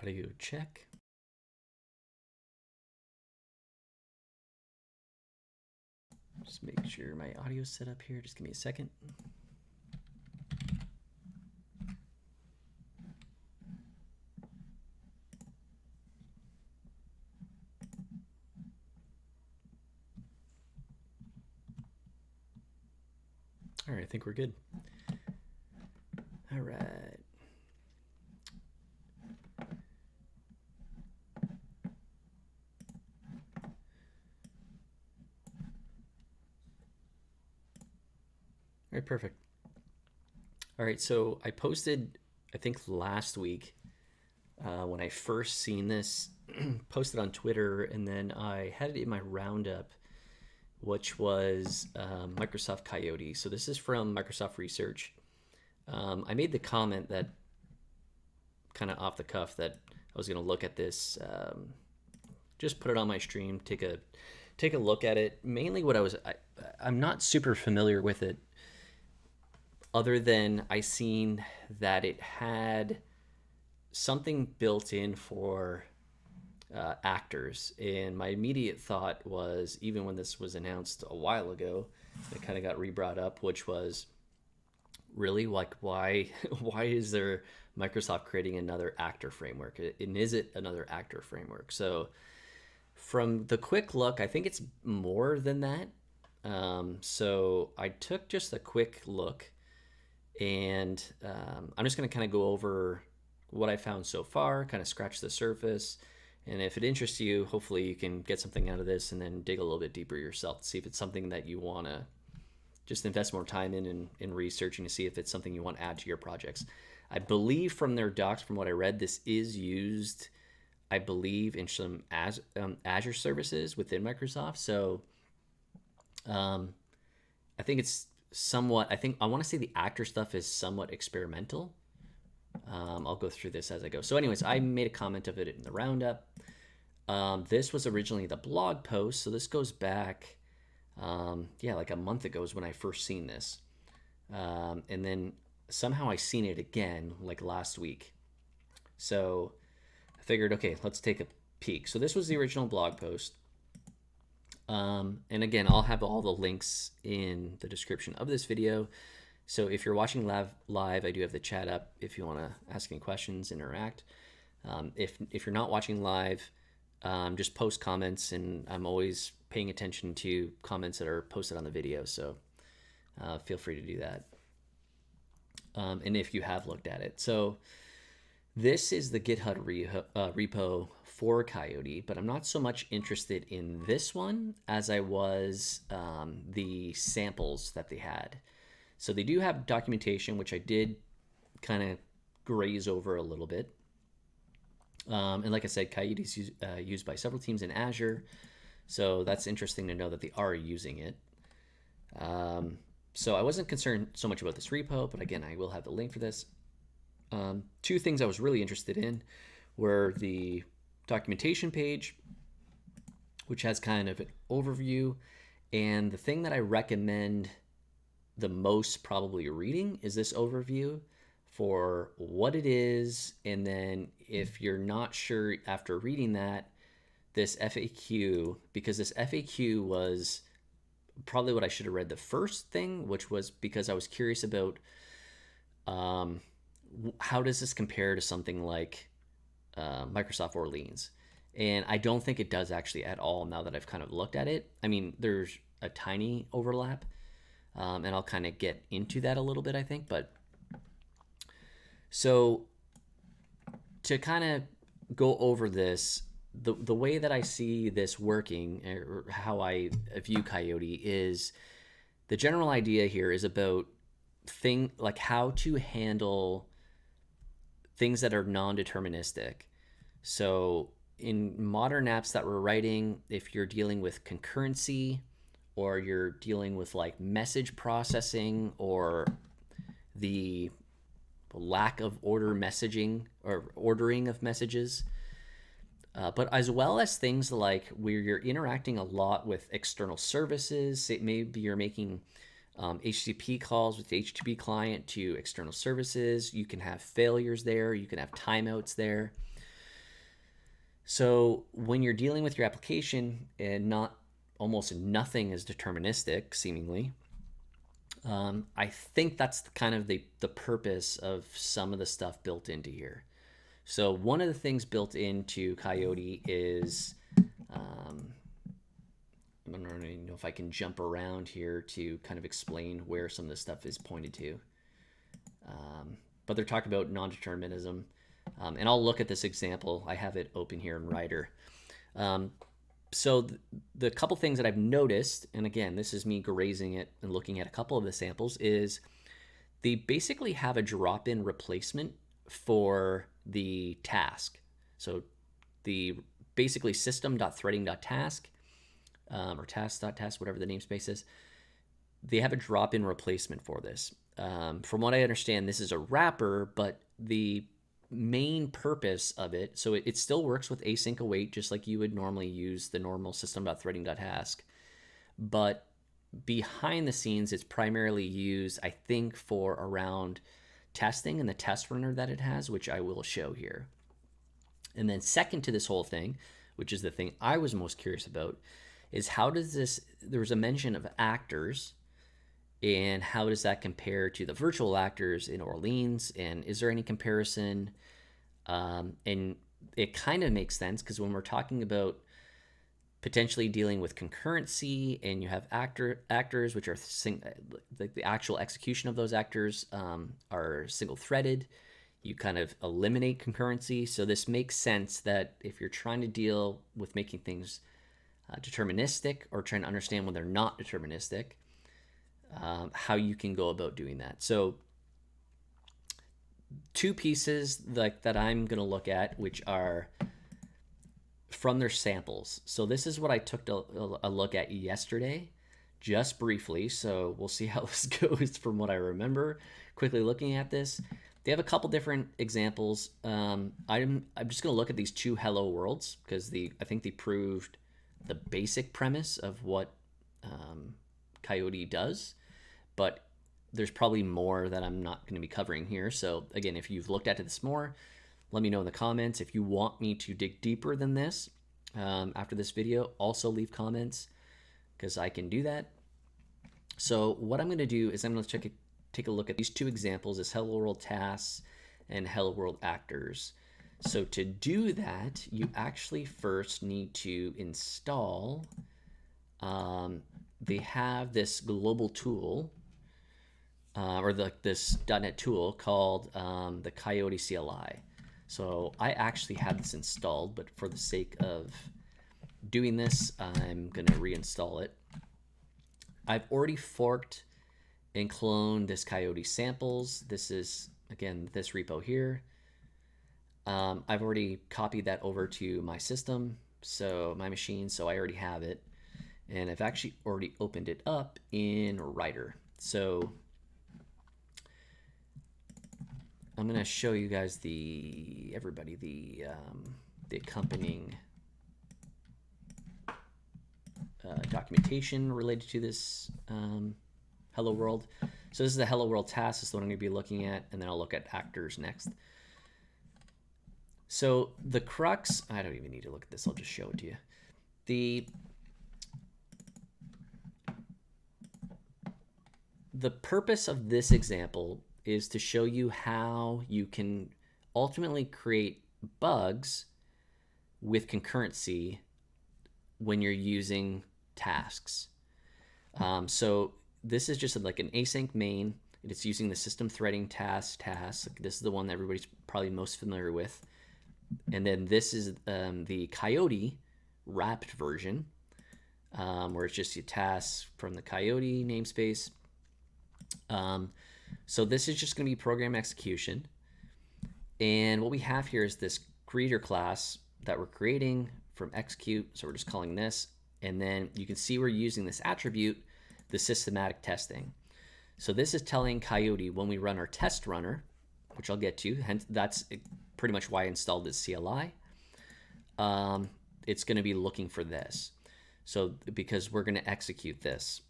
Audio check. Just make sure my audio's set up here. Just give me a second. All right, I think we're good. All right. All right, perfect. All right, so I posted, I think last week, when I first seen this, posted on Twitter, and then I had it in my roundup, which was Microsoft Coyote. So this is from Microsoft Research. I made the comment that, kind of off the cuff, that I was going to look at this, just put it on my stream, take a look at it. Mainly what I'm not super familiar with it, other than I seen that it had something built in for actors, and my immediate thought was, even when this was announced a while ago, it kind of got re-brought up, which was, really, like, why is there Microsoft creating another actor framework, and is it another actor framework? So from the quick look, I think it's more than that. So I took just a quick look, and I'm just going to kind of go over what I found so far, kind of scratch the surface. And if it interests you, hopefully you can get something out of this and then dig a little bit deeper yourself to see if it's something that you want to just invest more time in researching to see if it's something you want to add to your projects. I believe from their docs, from what I read, this is used, I believe, in some Azure services within Microsoft. So I think it's somewhat, I want to say the actor stuff is somewhat experimental. I'll go through this as I go. So anyways, I made a comment of it in the roundup. This was originally the blog post, so this goes back, like a month ago is when I first seen this. And then somehow I seen it again, like last week. So I figured, okay, let's take a peek. So this was the original blog post. And again, I'll have all the links in the description of this video. So if you're watching live, I do have the chat up if you want to ask any questions, interact. If you're not watching live, just post comments, and I'm always paying attention to comments that are posted on the video. So feel free to do that. And if you have looked at it. So this is the GitHub repo for Coyote, but I'm not so much interested in this one as I was the samples that they had. So they do have documentation, which I did kind of graze over a little bit. And like I said, Coyote is used by several teams in Azure. So that's interesting to know that they are using it. So I wasn't concerned so much about this repo, but again, I will have the link for this. Two things I was really interested in were the documentation page, which has kind of an overview. And the thing that I recommend the most probably reading is this overview for what it is. And then if you're not sure after reading that, this FAQ, because this FAQ was probably what I should have read the first thing, which was because I was curious about how does this compare to something like Microsoft Orleans? And I don't think it does actually at all now that I've kind of looked at it. I mean, there's a tiny overlap, and I'll kind of get into that a little bit, I think. But so to kind of go over this, the way that I see this working, or how I view Coyote, is the general idea here is about like how to handle things that are non-deterministic. So in modern apps that we're writing, if you're dealing with concurrency, or you're dealing with like message processing, or the lack of order messaging or ordering of messages, but as well as things like where you're interacting a lot with external services, maybe you're making HTTP calls with the HTTP client to external services. You can have failures there. You can have timeouts there. So when you're dealing with your application and not almost nothing is deterministic, seemingly, I think that's kind of the purpose of some of the stuff built into here. So one of the things built into Coyote is, I don't know if I can jump around here to kind of explain where some of this stuff is pointed to. But they're talking about non-determinism. And I'll look at this example. I have it open here in Writer. So the couple things that I've noticed, and again, this is me grazing it and looking at a couple of the samples, is they basically have a drop-in replacement for the task. So the basically system.threading.task or task.task, whatever the namespace is, they have a drop-in replacement for this. From what I understand, this is a wrapper, but the main purpose of it, so it still works with async await, just like you would normally use the normal system.threading.task, but behind the scenes, it's primarily used, I think, for around testing and the test runner that it has, which I will show here. And then second to this whole thing, which is the thing I was most curious about, is how does this, there was a mention of actors, and how does that compare to the virtual actors in Orleans? And is there any comparison? And it kind of makes sense because when we're talking about potentially dealing with concurrency and you have actors, which are like the actual execution of those actors are single threaded, you kind of eliminate concurrency. So this makes sense that if you're trying to deal with making things deterministic or trying to understand when they're not deterministic, how you can go about doing that. So two pieces that I'm going to look at, which are from their samples. So this is what I took a look at yesterday, just briefly. So we'll see how this goes from what I remember quickly looking at this. They have a couple different examples. I'm just going to look at these two hello worlds because I think they proved the basic premise of what Coyote does, but there's probably more that I'm not going to be covering here. So again, if you've looked at this more, let me know in the comments. If you want me to dig deeper than this after this video, also leave comments because I can do that. So what I'm going to do is I'm going to take a look at these two examples, as Hello World tasks and Hello World actors. So to do that, you actually first need to install, they have this global tool, or this .NET tool called the Coyote CLI. So I actually have this installed, but for the sake of doing this, I'm going to reinstall it. I've already forked and cloned this Coyote samples. This is, again, this repo here. I've already copied that over to my system, so my machine, so I already have it. And I've actually already opened it up in Writer. So I'm going to show you guys the accompanying documentation related to this Hello World. So this is the Hello World task. This is what I'm going to be looking at, and then I'll look at actors next. So the crux, I don't even need to look at this. I'll just show it to you. The purpose of this example is to show you how you can ultimately create bugs with concurrency when you're using tasks. So this is just like an async main. It's using the system threading task. This is the one that everybody's probably most familiar with. And then this is the Coyote wrapped version, where it's just your tasks from the Coyote namespace. So this is just going to be program execution. And what we have here is this greeter class that we're creating from execute. So we're just calling this. And then you can see we're using this attribute, the systematic testing. So this is telling Coyote when we run our test runner, which I'll get to, hence that's pretty much why I installed this CLI. It's going to be looking for this. So because we're going to execute this.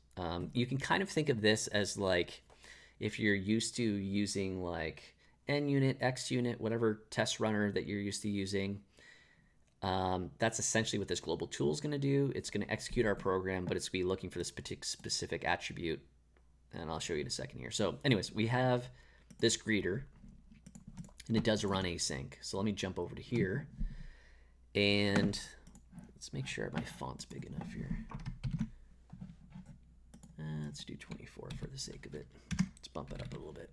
You can kind of think of this as like if you're used to using like NUnit, XUnit, whatever test runner that you're used to using. That's essentially what this global tool is going to do. It's going to execute our program, but it's going to be looking for this particular specific attribute. And I'll show you in a second here. So anyways, we have this greeter, and it does run async. So let me jump over to here, and let's make sure my font's big enough here. Let's do 24 for the sake of it. Let's bump it up a little bit.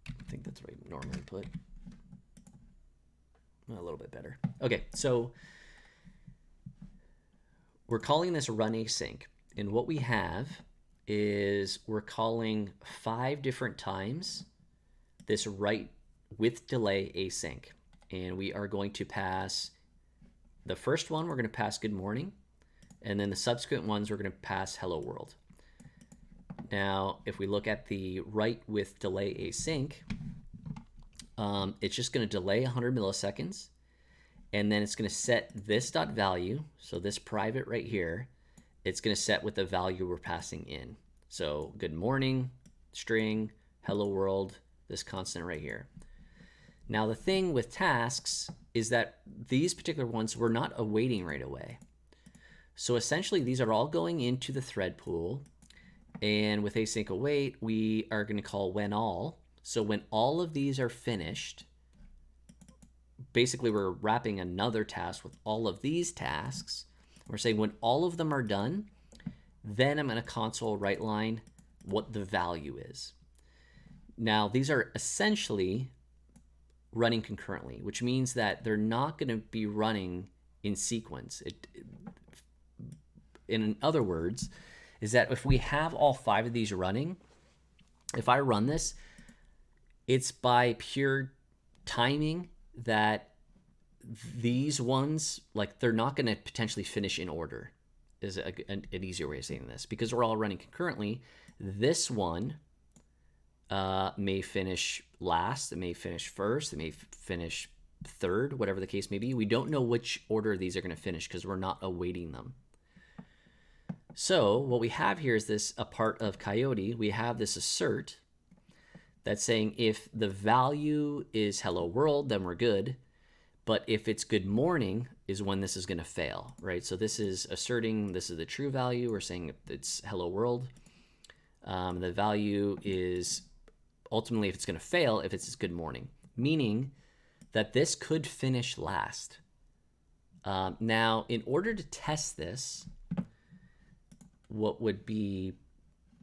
I think that's what I normally put. A little bit better. Okay, so we're calling this run async. And what we have is we're calling 5 different times this write with delay async. And we are going to pass the first one, we're going to pass good morning. And then the subsequent ones, we're going to pass hello world. Now, if we look at the write with delay async, it's just going to delay 100 milliseconds. And then it's going to set this dot value. So this private right here, it's going to set with the value we're passing in. So good morning, string, hello world, this constant right here. Now the thing with tasks is that these particular ones we're not awaiting right away. So essentially these are all going into the thread pool, and with async await we are going to call when all. So when all of these are finished, basically we're wrapping another task with all of these tasks. We're saying when all of them are done, then I'm going to console write line what the value is. Now these are essentially running concurrently, which means that they're not going to be running in sequence. In other words, is that if we have all 5 of these running, if I run this, it's by pure timing that these ones, like, they're not going to potentially finish in order, is an easier way of saying this, because we're all running concurrently. This one may finish last, it may finish first, it may finish third, whatever the case may be. We don't know which order these are going to finish because we're not awaiting them. So what we have here is this, a part of Coyote, we have this assert that's saying if the value is hello world, then we're good. But if it's good morning is when this is going to fail, right? So this is asserting this is the true value. We're saying if it's hello world. The value is ultimately if it's going to fail, if it's good morning, meaning that this could finish last. Now, in order to test this, what would be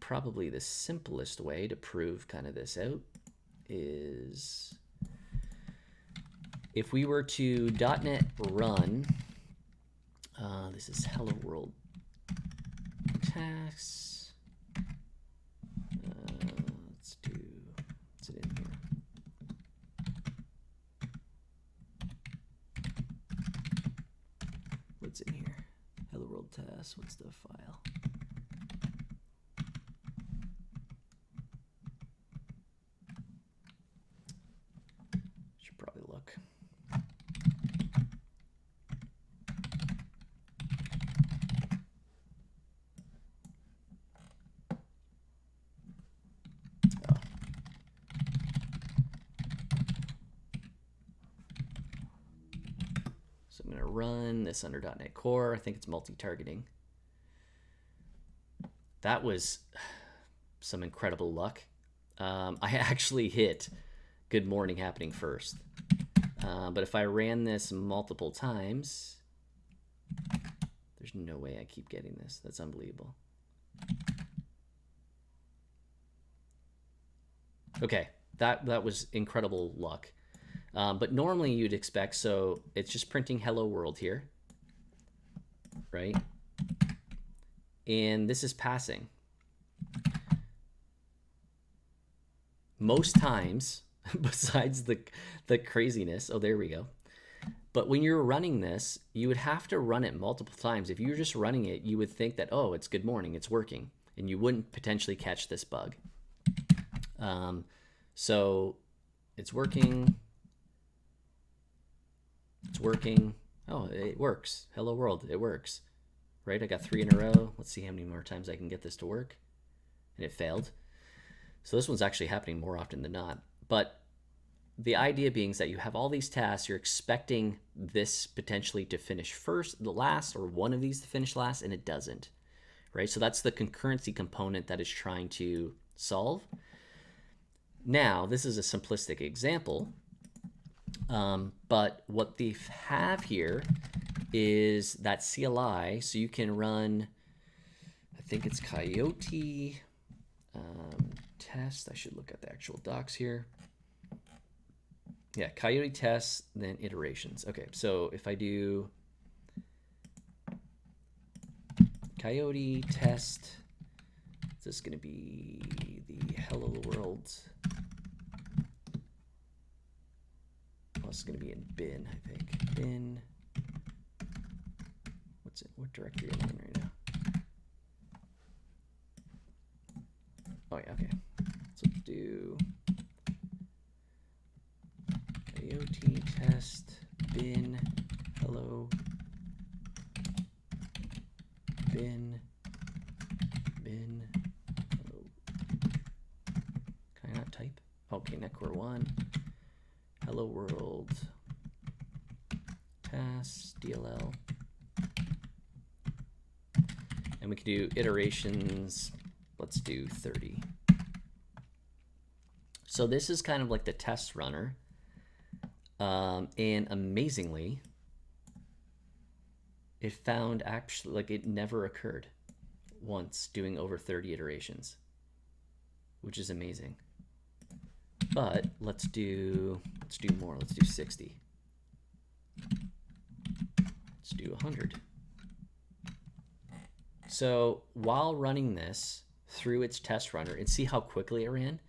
probably the simplest way to prove kind of this out is if we were to .NET run, this is hello world tasks. Let's do, what's it in here? What's in here? Hello world tasks, what's the file? Should probably look. So I'm going to run this under .NET Core. I think it's multi-targeting. That was some incredible luck. I actually hit good morning happening first. But if I ran this multiple times, there's no way I keep getting this. That's unbelievable. Okay, that was incredible luck. But normally you'd expect, so it's just printing hello world here, right? And this is passing. Most times, besides the craziness, oh, there we go. But when you're running this, you would have to run it multiple times. If you were just running it, you would think that, oh, it's good morning, it's working. And you wouldn't potentially catch this bug. So it's working. It's working. Oh, it works. Hello world, it works. Right, I got 3 in a row. Let's see how many more times I can get this to work. And it failed. So this one's actually happening more often than not. But the idea being is that you have all these tasks, you're expecting this potentially to finish first, the last, or one of these to finish last, and it doesn't, right? So that's the concurrency component that is trying to solve. Now, this is a simplistic example, but what they have here is that CLI, so you can run, I think it's Coyote test. I should look at the actual docs here. Yeah, Coyote tests, then iterations. Okay, so if I do Coyote test, this is going to be the hello world. Well, it's going to be in bin, I think. Bin. What's it? What directory am I in right now? Oh yeah, okay. So let's do Coyote test bin hello bin hello. Can I not type? Okay, netcore 1 hello world task DLL, and we can do iterations. Let's do 30. So this is kind of like the test runner. And amazingly, it found actually, like, it never occurred once doing over 30 iterations, which is amazing. But let's do more. Let's do 60. Let's do 100. So while running this through its test runner, and see how quickly it ran.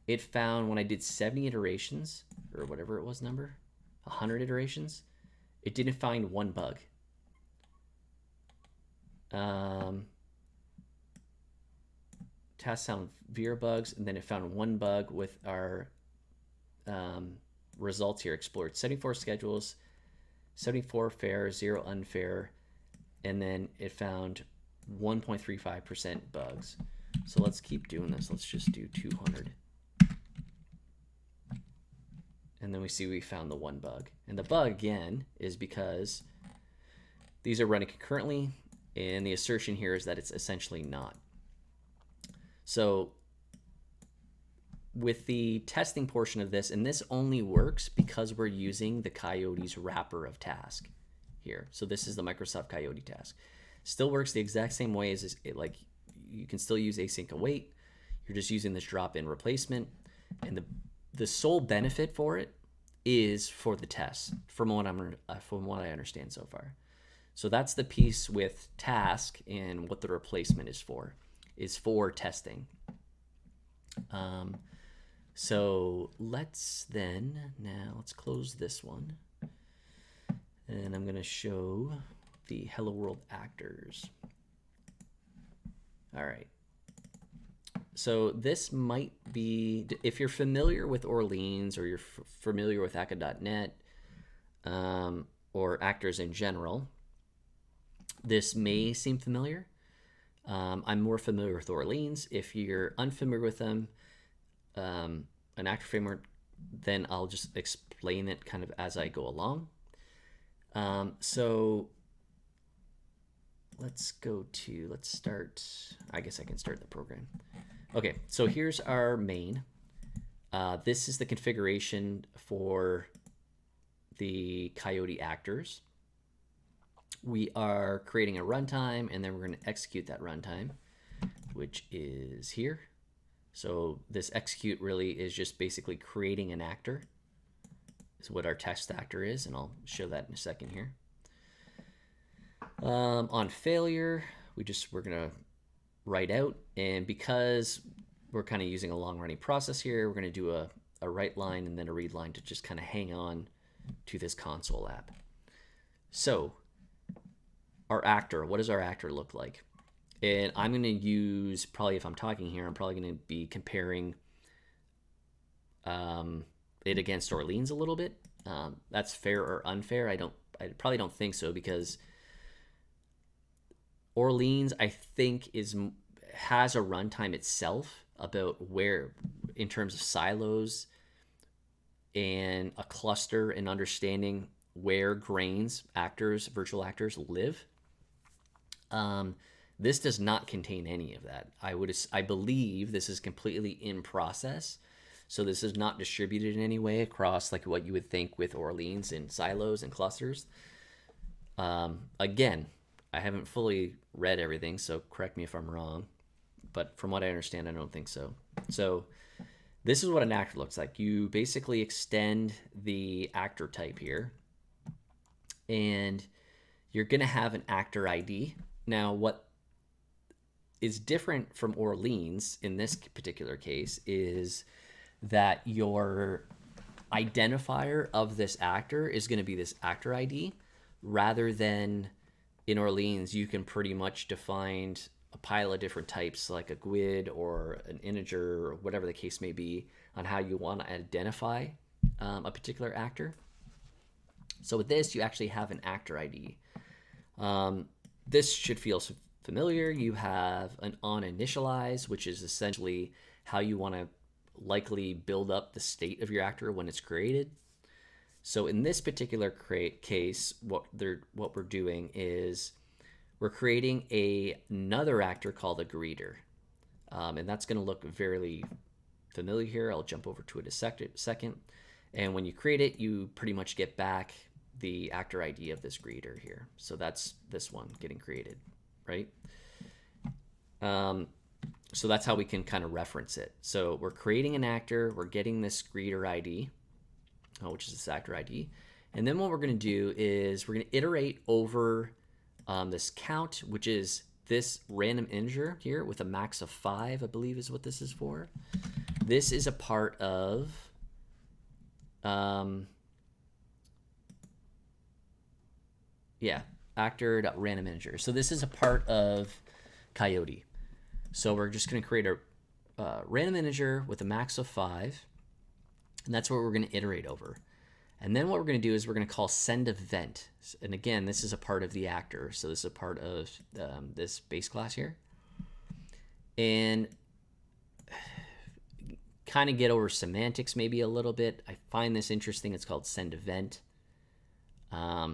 It found when I did 70 iterations, or whatever it was number, 100 iterations, it didn't find one bug. Task found Vera bugs, and then it found one bug with our results here. Explored 74 schedules, 74 fair, 0 unfair, and then it found 1.35% bugs. So let's keep doing this. Let's just do 200. And then we see we found the one bug. And the bug, again, is because these are running concurrently, and the assertion here is that it's essentially not. So with the testing portion of this, and this only works because we're using the Coyote's wrapper of task here. So this is the Microsoft Coyote task. Still works the exact same way as it, like, you can still use async await. You're just using this drop-in replacement, and the sole benefit for it is for the tests, from what I understand so far. So that's the piece with task, and what the replacement is for testing. So let's close this one, and I'm going to show the Hello World actors. All right. So this might be, if you're familiar with Orleans, or you're familiar with Akka.net, or actors in general, this may seem familiar. I'm more familiar with Orleans. If you're unfamiliar with them, an actor framework, then I'll just explain it kind of as I go along. So let's start, I guess I can start the program. Okay, so here's our main. This is the configuration for the Coyote actors. We are creating a runtime, and then we're going to execute that runtime, which is here. So this execute really is just basically creating an actor, is what our test actor is, and I'll show that in a second here. On failure, we're going to write out, and because we're kind of using a long running process here, we're going to do a write line and then a read line to just kind of hang on to this console app. So our actor, what does our actor look like? And I'm going to use, probably if I'm talking here, I'm probably going to be comparing it against Orleans a little bit. That's fair or unfair? I probably don't think so, because Orleans, I think, has a runtime itself about where, in terms of silos and a cluster and understanding where grains, actors, virtual actors live. This does not contain any of that. I believe this is completely in process. So this is not distributed in any way across like what you would think with Orleans and silos and clusters. Again, I haven't fully read everything, so correct me if I'm wrong. But from what I understand, I don't think so. So this is what an actor looks like. You basically extend the actor type here, and you're going to have an actor ID. Now, what is different from Orleans in this particular case is that your identifier of this actor is going to be this actor ID, rather than in Orleans, you can pretty much define a pile of different types like a GUID or an integer or whatever the case may be on how you want to identify a particular actor. So with this, you actually have an actor ID. This should feel familiar. You have an onInitialize, which is essentially how you want to likely build up the state of your actor when it's created. So in this particular case, what we're doing is we're creating another actor called a greeter. And that's going to look very familiar here. I'll jump over to it a second. And when you create it, you pretty much get back the actor ID of this greeter here. So that's this one getting created, right? So that's how we can kind of reference it. So we're creating an actor, we're getting this greeter ID, which is this actor ID. And then what we're going to do is we're going to iterate over this count, which is this random integer here with a max of 5, I believe is what this is for. This is a part of actor.random integer. So this is a part of Coyote. So we're just going to create a random integer with a max of 5, and that's what we're going to iterate over. And then what we're going to do is we're going to call send event. And again, this is a part of the actor. So this is a part of this base class here. And kind of get over semantics maybe a little bit. I find this interesting. It's called send event. I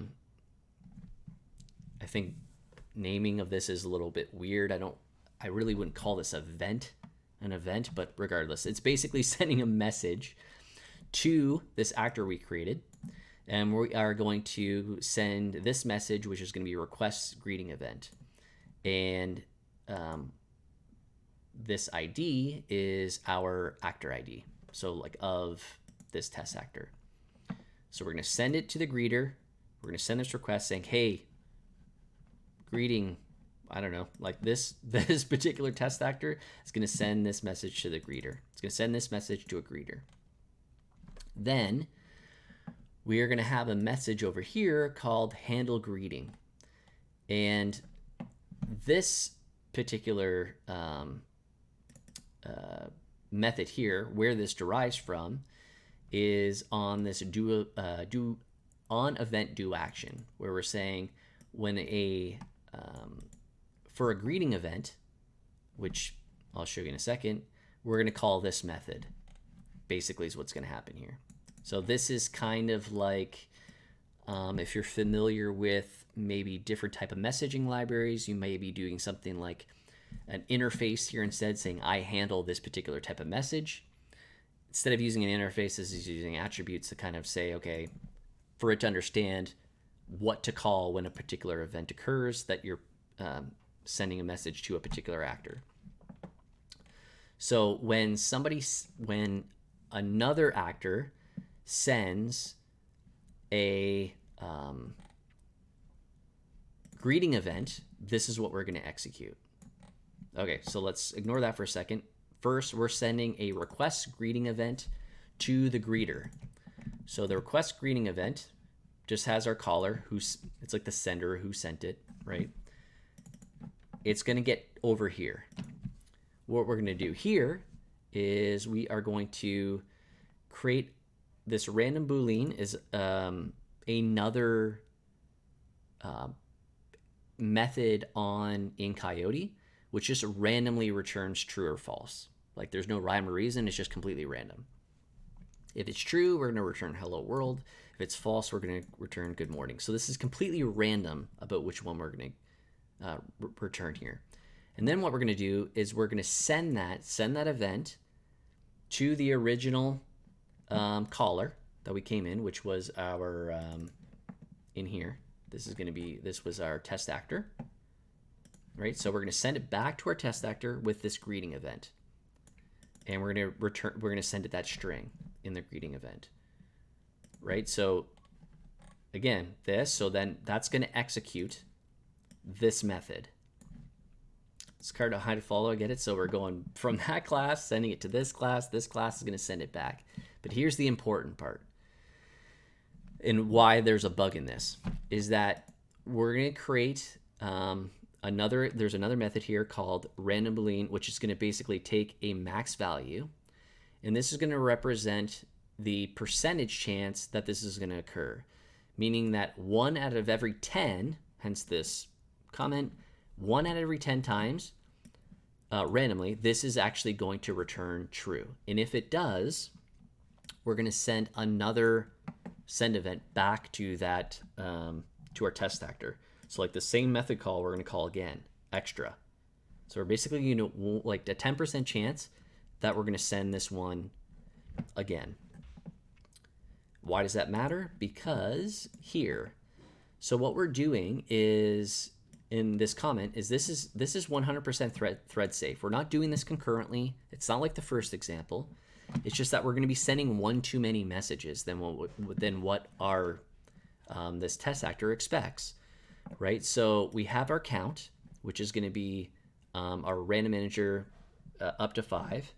think naming of this is a little bit weird. I really wouldn't call this an event, but regardless, it's basically sending a message to this actor we created, and we are going to send this message, which is going to be request greeting event, and this ID is our actor ID, so like of this test actor. So we're going to send it to the greeter. We're going to send this request saying, hey, greeting, I don't know, like this particular test actor is going to send this message to the greeter. It's going to send this message to a greeter. Then we are going to have a message over here called handle greeting. And this particular method here, where this derives from, is on this on event do action, where we're saying when for a greeting event, which I'll show you in a second, we're going to call this method. Basically is what's going to happen here. So this is kind of like if you're familiar with maybe different type of messaging libraries, you may be doing something like an interface here instead, saying I handle this particular type of message. Instead of using an interface, this is using attributes to kind of say, okay, for it to understand what to call when a particular event occurs, that you're sending a message to a particular actor. So when another actor sends a greeting event, this is what we're going to execute. Okay, so let's ignore that for a second. First, we're sending a request greeting event to the greeter. So the request greeting event just has our caller, it's like the sender who sent it, right? It's going to get over here. What we're going to do here is we are going to create this random Boolean is another method in Coyote, which just randomly returns true or false. Like there's no rhyme or reason, it's just completely random. If it's true, we're going to return hello world. If it's false, we're going to return good morning. So this is completely random about which one we're going to return here. And then what we're going to do is we're going to send that event to the original caller that we came in, which was our in here. This was our test actor, right? So we're going to send it back to our test actor with this greeting event, and we're going to send it that string in the greeting event, right? So again, so then that's going to execute this method. It's hard to follow, I get it. So we're going from that class, sending it to this class is going to send it back. But here's the important part, and why there's a bug in this, is that we're going to create there's another method here called random boolean, which is going to basically take a max value, and this is going to represent the percentage chance that this is going to occur, meaning that 1 out of every 10, hence this comment, 1 out of every 10 times randomly, this is actually going to return true. And if it does, we're going to send another send event back to that to our test actor. So like the same method call, we're going to call again extra. So we're basically like a 10% chance that we're going to send this one again. Why does that matter? Because here, so what we're doing is in this comment is this is 100% thread safe. We're not doing this concurrently. It's not like the first example. It's just that we're going to be sending one too many messages than what our this test actor expects, right? So we have our count, which is going to be our random integer up to 5,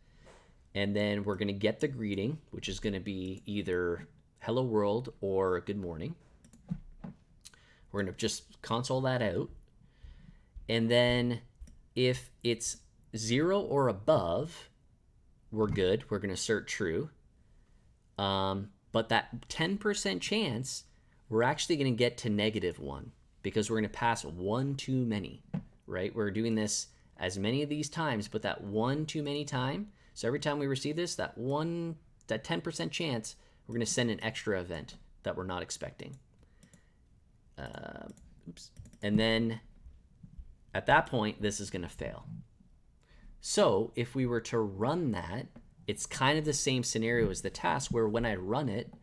and then we're going to get the greeting, which is going to be either hello world or good morning. We're going to just console that out, and then if it's 0 or above, we're good. We're going to assert true. But that 10% chance, we're actually going to get to -1 because we're going to pass one too many, right? We're doing this as many of these times, but that one too many time. So every time we receive this, that 10% chance, we're going to send an extra event that we're not expecting. And then at that point, this is going to fail. So if we were to run that, it's kind of the same scenario as the task where when I run it,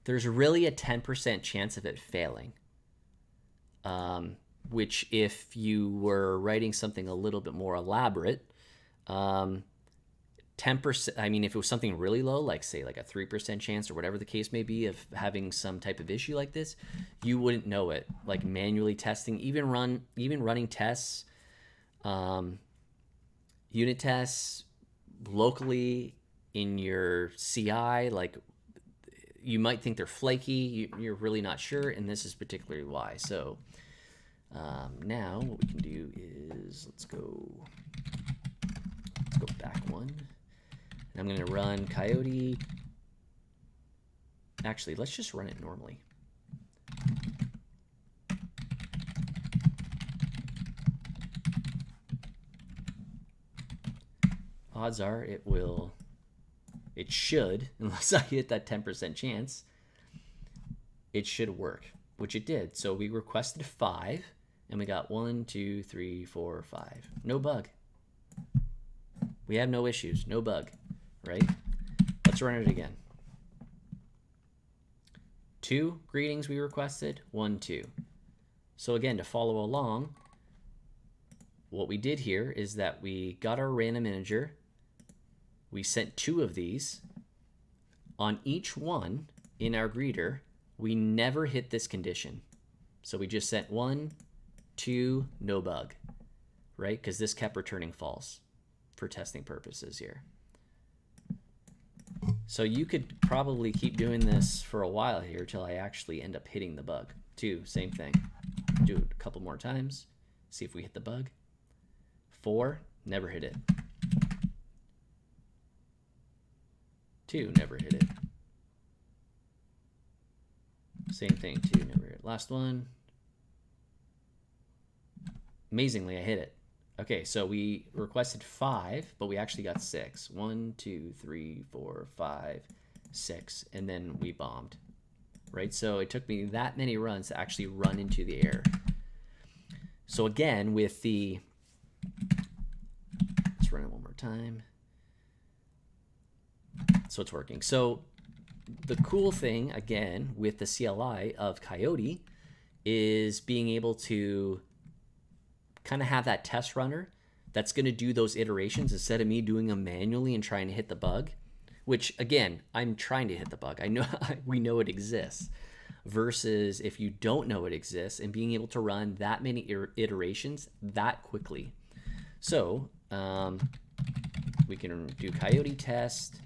there's really a 10% chance of it failing. Which if you were writing something a little bit more elaborate, 10%, I mean, if it was something really low, like say like a 3% chance or whatever the case may be of having some type of issue like this, you wouldn't know it. Like manually testing, even running tests, unit tests locally in your CI, like you might think they're flaky, you're really not sure, and this is particularly why. So now what we can do is let's go back one. And I'm going to run Coyote. Actually, let's just run it normally. Odds are it should, unless I hit that 10% chance, it should work, which it did. So we requested 5, and we got 1, 2, 3, 4, 5. No bug. We have no issues, no bug, right? Let's run it again. 2 greetings we requested, 1, 2. So again, to follow along, what we did here is that we got our random integer. We sent 2 of these. On each one in our greeter, we never hit this condition. So we just sent 1, 2, no bug, right? Because this kept returning false for testing purposes here. So you could probably keep doing this for a while here till I actually end up hitting the bug. 2, same thing. Do it a couple more times. See if we hit the bug. 4, never hit it. 2, never hit it. Same thing, 2, never hit it. Last one. Amazingly, I hit it. Okay, so we requested 5, but we actually got 6. 1, 2, 3, 4, 5, 6, and then we bombed, right? So it took me that many runs to actually run into the error. So again, with the, let's run it one more time. So it's working. So the cool thing, again, with the CLI of Coyote is being able to kind of have that test runner that's going to do those iterations instead of me doing them manually and trying to hit the bug, which again, I'm trying to hit the bug. I know we know it exists, versus if you don't know it exists and being able to run that many iterations that quickly. So we can do Coyote test.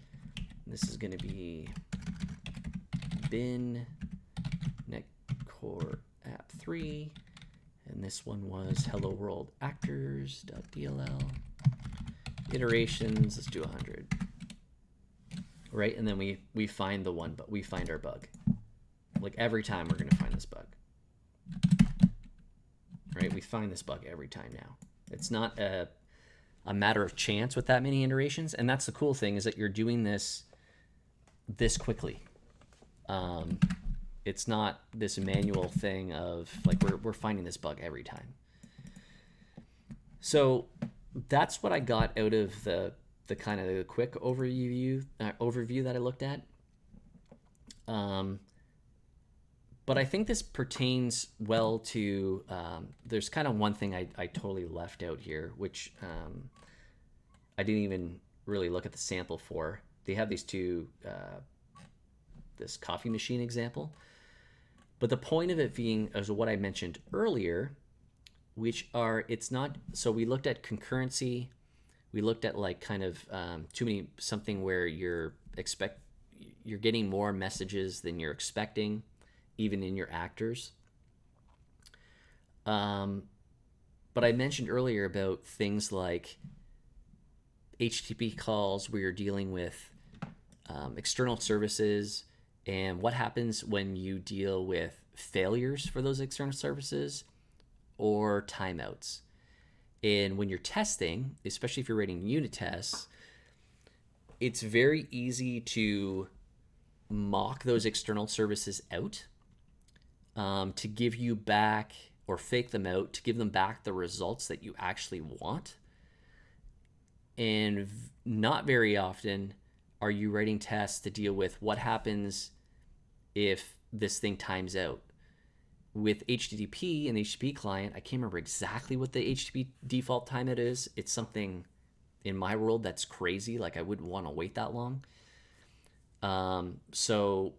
This is going to be bin netcore app 3. And this one was hello world actors.dll. Iterations, let's do 100. Right, and then we find the one, but we find our bug. Like every time we're gonna find this bug. Right, we find this bug every time now. It's not a matter of chance with that many iterations, and that's the cool thing is that you're doing this quickly. It's not this manual thing of like we're finding this bug every time. So that's what I got out of the kind of the quick overview that I looked at. But I think this pertains well to there's kind of one thing I totally left out here, which I didn't even really look at the sample for. They have these two this coffee machine example. But the point of it being, as what I mentioned earlier, which are, it's not, so we looked at concurrency, we looked at like kind of something where you're getting more messages than you're expecting, even in your actors. But I mentioned earlier about things like HTTP calls where you're dealing with external services, and what happens when you deal with failures for those external services or timeouts. And when you're testing, especially if you're writing unit tests, it's very easy to mock those external services out to give you back, or fake them out to give them back the results that you actually want. And not very often are you writing tests to deal with what happens if this thing times out. With HTTP and HTTP client, I can't remember exactly what the HTTP default timeout is. It's something in my world that's crazy. Like I wouldn't want to wait that long. So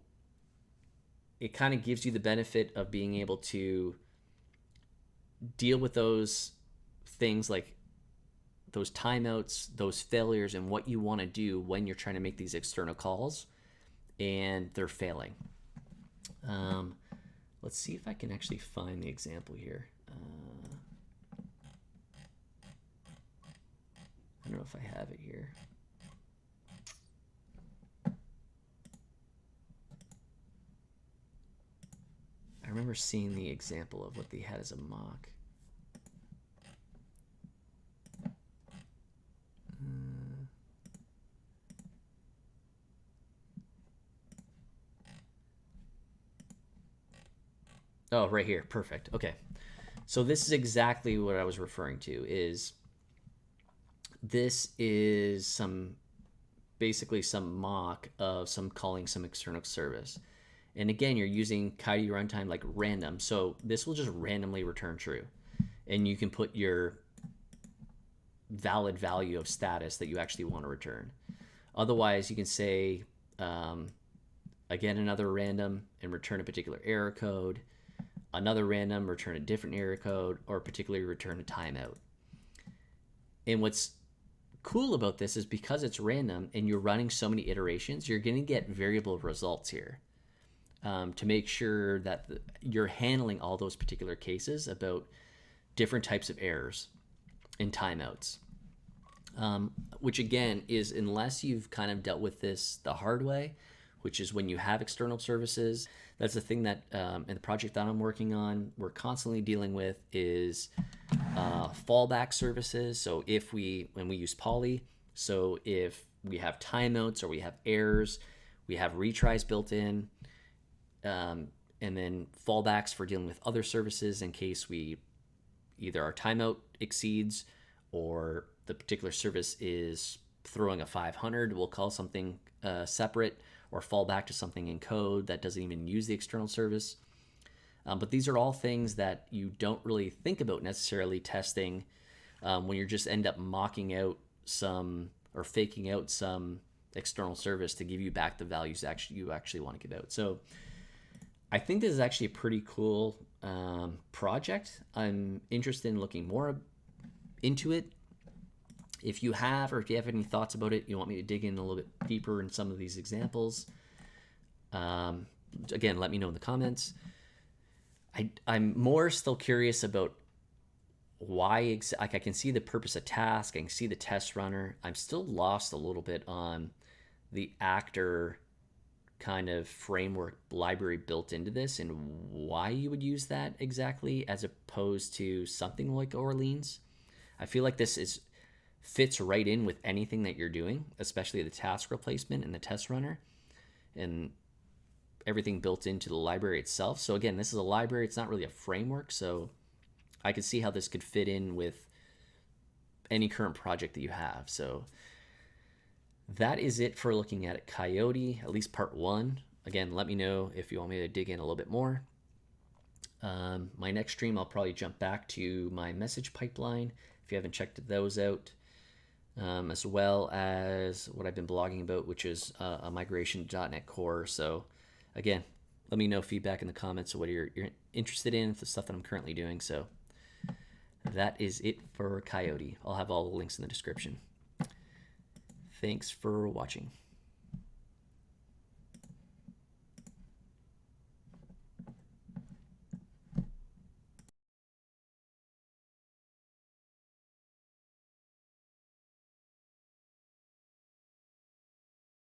it kind of gives you the benefit of being able to deal with those things like those timeouts, those failures, and what you want to do when you're trying to make these external calls and they're failing. Let's see if I can actually find the example here. I don't know if I have it here. I remember seeing the example of what they had as a mock. Oh, right here. Perfect. Okay. So this is exactly what I was referring to. This is basically some mock of calling some external service. And again, you're using Coyote runtime like random. So this will just randomly return true. And you can put your valid value of status that you actually want to return. Otherwise, you can say, again, another random and return a particular error code. Another random, return a different error code, or particularly return a timeout. And what's cool about this is because it's random and you're running so many iterations, you're going to get variable results here to make sure that you're handling all those particular cases about different types of errors and timeouts. Which again is, unless you've kind of dealt with this the hard way, which is when you have external services. That's the thing that in the project that I'm working on, we're constantly dealing with is fallback services. So when we use Poly, so if we have timeouts or we have errors, we have retries built in, and then fallbacks for dealing with other services in case we either our timeout exceeds or the particular service is throwing a 500. We'll call something separate or fall back to something in code that doesn't even use the external service. But these are all things that you don't really think about necessarily testing when you just end up mocking out some or faking out some external service to give you back the values you actually want to give out. So I think this is actually a pretty cool project. I'm interested in looking more into it. If you have any thoughts about it, you want me to dig in a little bit deeper in some of these examples, again, let me know in the comments. I'm more still curious about why, like I can see the purpose of task, I can see the test runner. I'm still lost a little bit on the actor kind of framework library built into this and why you would use that exactly as opposed to something like Orleans. I feel like this fits right in with anything that you're doing, especially the task replacement and the test runner and everything built into the library itself. So again, this is a library, it's not really a framework, so I could see how this could fit in with any current project that you have. So that is it for looking at Coyote, at least part 1. Again, let me know if you want me to dig in a little bit more. My next stream, I'll probably jump back to my message pipeline if you haven't checked those out, as well as what I've been blogging about, which is a migration to .NET Core. So again, let me know feedback in the comments of what you're interested in, the stuff that I'm currently doing. So that is it for Coyote. I'll have all the links in the description. Thanks for watching.